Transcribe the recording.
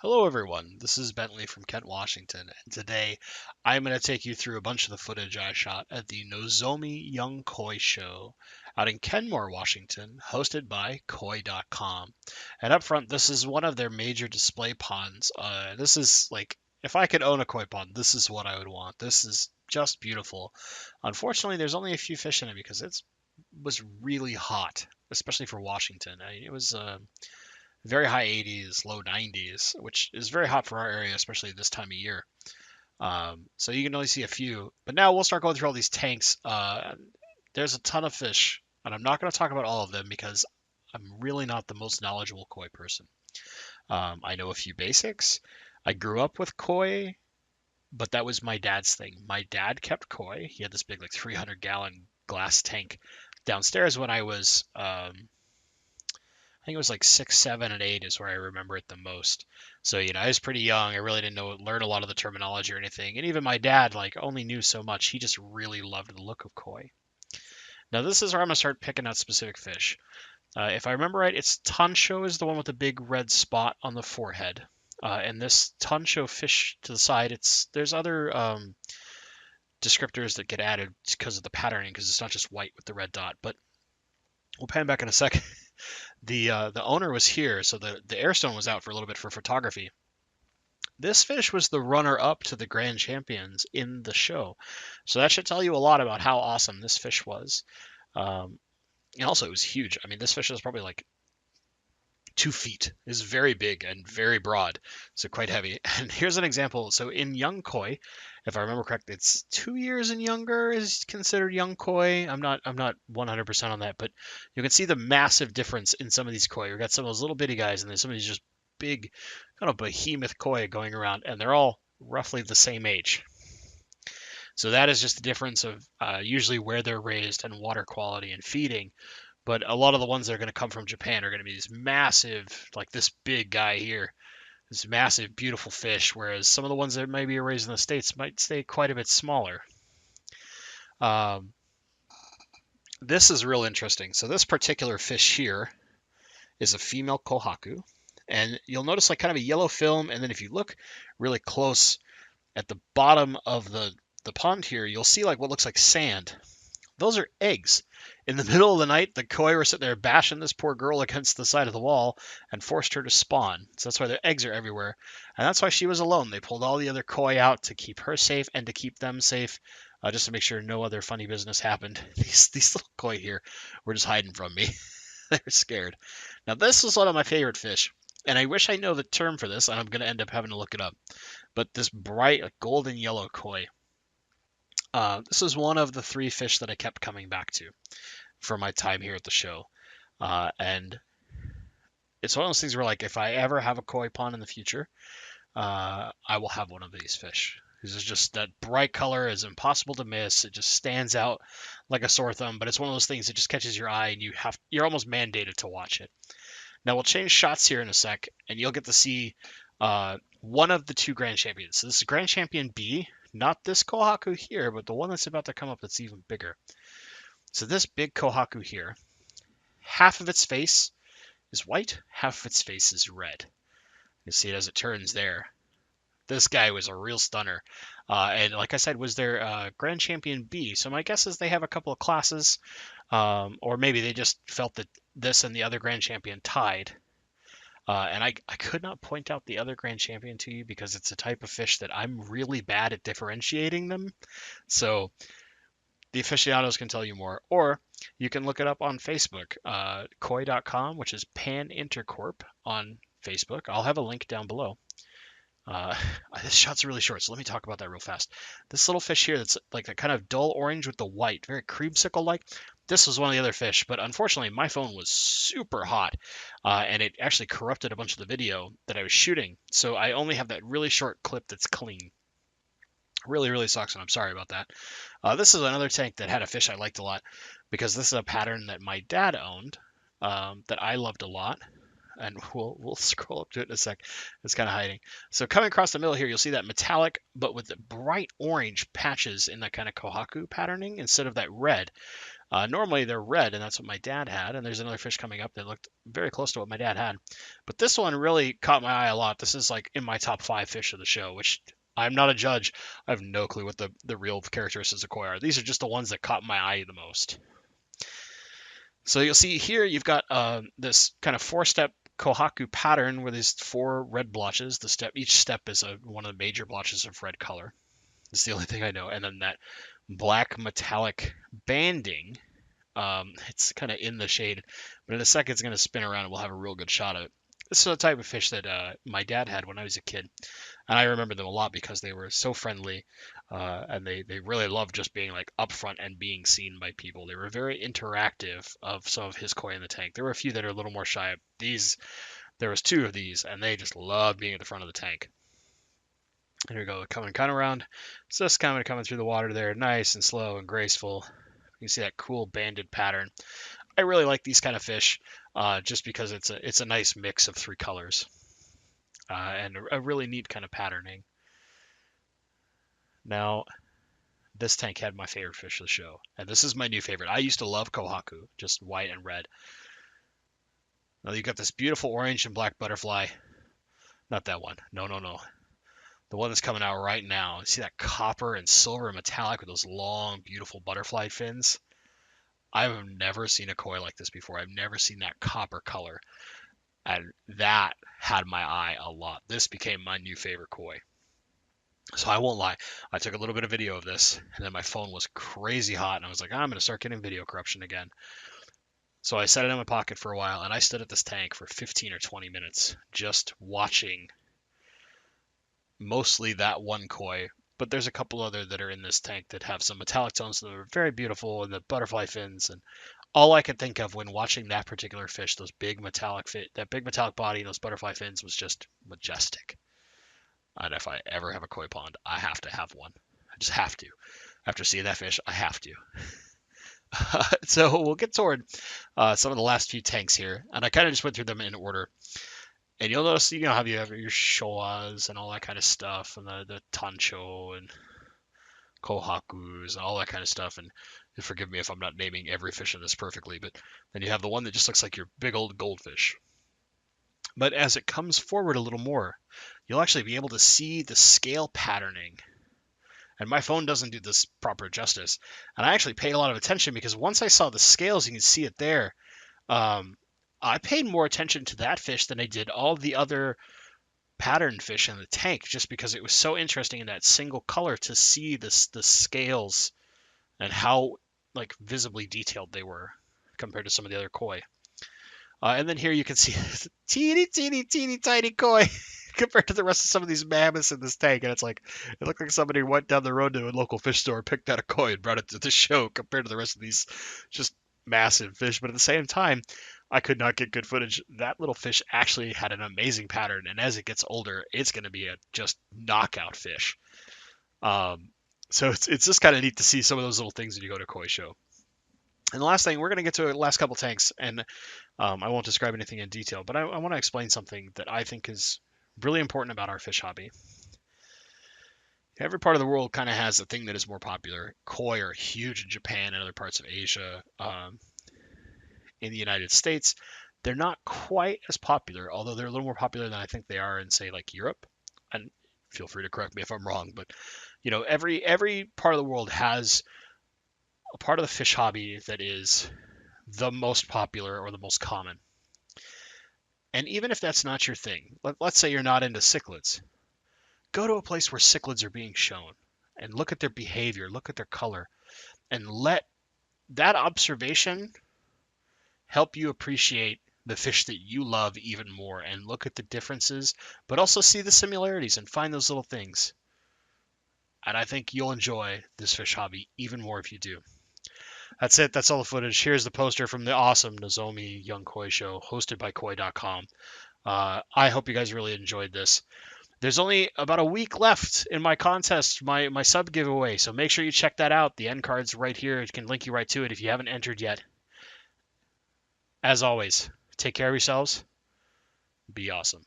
Hello everyone, this is Bentley from Kent, Washington, and today I'm going to take you through a bunch of the footage I shot at the Nozomi Young Koi show out in Kenmore, Washington, hosted by Koi.com. And up front, this is one of their major display ponds. This is like, if I could own a koi pond, this is what I would want. This is just beautiful. Unfortunately, there's only a few fish in it because it was really hot, especially for Washington. It was very high 80s, low 90s, which is very hot for our area, especially this time of year. So you can only see a few. But now we'll start going through all these tanks. There's a ton of fish, and I'm not going to talk about all of them because I'm really not the most knowledgeable koi person. I know a few basics. I grew up with koi, but that was my dad's thing. My dad kept koi. He had this big, like 300-gallon glass tank downstairs when I was I think it was like 6, 7, and 8 is where I remember it the most. So, I was pretty young. I really didn't learn a lot of the terminology or anything. And even my dad, like, only knew so much. He just really loved the look of koi. Now, this is where I'm going to start picking out specific fish. If I remember right, it's Tancho is the one with the big red spot on the forehead. And this Tancho fish to the side, there's other descriptors that get added because of the patterning, because it's not just white with the red dot. But we'll pan back in a second. The owner was here, so the airstone was out for a little bit for photography. This fish was the runner-up to the grand champions in the show, so that should tell you a lot about how awesome this fish was. And also, it was huge. I mean, this fish was probably like 2 feet. Is very big and very broad, so quite heavy. And here's an example. So in young koi, if I remember correctly, it's 2 years and younger is considered young koi. I'm not 100% on that, but you can see the massive difference in some of these koi. We've got some of those little bitty guys, and then some of these just big, kind of behemoth koi going around, and they're all roughly the same age. So that is just the difference of usually where they're raised and water quality and feeding. But a lot of the ones that are going to come from Japan are going to be these massive, like this big guy here, this massive, beautiful fish, whereas some of the ones that maybe are raised in the States might stay quite a bit smaller. Um, this is real interesting. So this particular fish here is a female kohaku. And you'll notice like kind of a yellow film. And then if you look really close at the bottom of the pond here, you'll see like what looks like sand. Those are eggs. In the middle of the night, the koi were sitting there bashing this poor girl against the side of the wall and forced her to spawn. So that's why their eggs are everywhere. And that's why she was alone. They pulled all the other koi out to keep her safe and to keep them safe, just to make sure no other funny business happened. These little koi here were just hiding from me. They were scared. Now, this is one of my favorite fish. And I wish I know the term for this, and I'm going to end up having to look it up. But this bright golden yellow koi. This is one of the 3 fish that I kept coming back to for my time here at the show. And it's one of those things where, like, if I ever have a koi pond in the future, I will have one of these fish. This is just that bright color is impossible to miss. It just stands out like a sore thumb, but it's one of those things that just catches your eye and you're almost mandated to watch it. Now we'll change shots here in a sec, and you'll get to see one of the 2 grand champions. So this is Grand Champion B, not this kohaku here, but the one that's about to come up that's even bigger. So this big kohaku here, half of its face is white, half of its face is red. You see it as it turns there. This guy was a real stunner. And like I said, was their Grand Champion B. So my guess is they have a couple of classes, or maybe they just felt that this and the other Grand Champion tied. And I could not point out the other Grand Champion to you because it's a type of fish that I'm really bad at differentiating them. So the aficionados can tell you more. Or you can look it up on Facebook, koi.com, which is Pan Intercorp on Facebook. I'll have a link down below. This shot's really short, so let me talk about that real fast. This little fish here that's like that kind of dull orange with the white, very creamsicle-like. This was one of the other fish, but unfortunately my phone was super hot, and it actually corrupted a bunch of the video that I was shooting. So I only have that really short clip that's clean. Really, really sucks, and I'm sorry about that. This is another tank that had a fish I liked a lot because this is a pattern that my dad owned that I loved a lot. And we'll scroll up to it in a sec. It's kind of hiding. So coming across the middle here, you'll see that metallic, but with the bright orange patches in that kind of kohaku patterning instead of that red. Normally they're red, and that's what my dad had. And there's another fish coming up that looked very close to what my dad had. But this one really caught my eye a lot. This is like in my top 5 fish of the show, which I'm not a judge. I have no clue what the real characteristics of koi are. These are just the ones that caught my eye the most. So you'll see here you've got this kind of 4-step kohaku pattern where there's 4 red blotches. Each step is one of the major blotches of red color. It's the only thing I know. And then that black metallic banding. It's kind of in the shade, but in a second it's going to spin around and we'll have a real good shot of it. This is the type of fish that my dad had when I was a kid, and I remember them a lot because they were so friendly, and they really loved just being like up front and being seen by people. They were very interactive of some of his koi in the tank. There were a few that are a little more shy. There was 2 of these, and they just loved being at the front of the tank. Here we go, coming kind of around. So just kind of coming through the water there, nice and slow and graceful. You can see that cool banded pattern. I really like these kind of fish just because it's a nice mix of 3 colors and a really neat kind of patterning. Now, this tank had my favorite fish of the show, and this is my new favorite. I used to love kohaku, just white and red. Now you've got this beautiful orange and black butterfly. Not that one. No. The one that's coming out right now. You see that copper and silver metallic with those long, beautiful butterfly fins? I've never seen a koi like this before. I've never seen that copper color. And that had my eye a lot. This became my new favorite koi. So I won't lie. I took a little bit of video of this, and then my phone was crazy hot, and I was like, I'm going to start getting video corruption again. So I set it in my pocket for a while, and I stood at this tank for 15 or 20 minutes just watching mostly that one koi, but there's a couple other that are in this tank that have some metallic tones that are very beautiful, and the butterfly fins, and all I could think of when watching that particular fish, that big metallic body and those butterfly fins, was just majestic. And if I ever have a koi pond, I have to have one. I just have to. After seeing that fish, I have to. So we'll get toward some of the last few tanks here, and I kind of just went through them in order. And you'll notice, how you have your showas and all that kind of stuff, and the tancho and kohakus and all that kind of stuff. And forgive me if I'm not naming every fish in this perfectly, but then you have the one that just looks like your big old goldfish. But as it comes forward a little more, you'll actually be able to see the scale patterning. And my phone doesn't do this proper justice. And I actually paid a lot of attention because once I saw the scales, you can see it there. I paid more attention to that fish than I did all the other patterned fish in the tank, just because it was so interesting in that single color to see the scales and how visibly detailed they were compared to some of the other koi. And then here you can see teeny tiny koi compared to the rest of some of these mammoths in this tank. And it looked like somebody went down the road to a local fish store, picked out a koi and brought it to the show compared to the rest of these just massive fish. But at the same time, I could not get good footage. That little fish actually had an amazing pattern, and as it gets older, it's going to be a just knockout fish. So it's just kind of neat to see some of those little things when you go to a koi show. And the last thing, we're going to get to the last couple tanks, and I won't describe anything in detail, but I want to explain something that I think is really important about our fish hobby. Every part of the world kind of has a thing that is more popular. Koi are huge in Japan and other parts of Asia. In the United States, they're not quite as popular, although they're a little more popular than I think they are in, say, like Europe. And feel free to correct me if I'm wrong, but every part of the world has a part of the fish hobby that is the most popular or the most common. And even if that's not your thing, let's say you're not into cichlids, go to a place where cichlids are being shown and look at their behavior, look at their color, and let that observation help you appreciate the fish that you love even more, and look at the differences, but also see the similarities and find those little things. And I think you'll enjoy this fish hobby even more if you do. That's it. That's all the footage. Here's the poster from the awesome Nozomi Young Koi Show, hosted by Koi.com. I hope you guys really enjoyed this. There's only about a week left in my contest, my sub giveaway, so make sure you check that out. The end card's right here. It can link you right to it if you haven't entered yet. As always, take care of yourselves. Be awesome.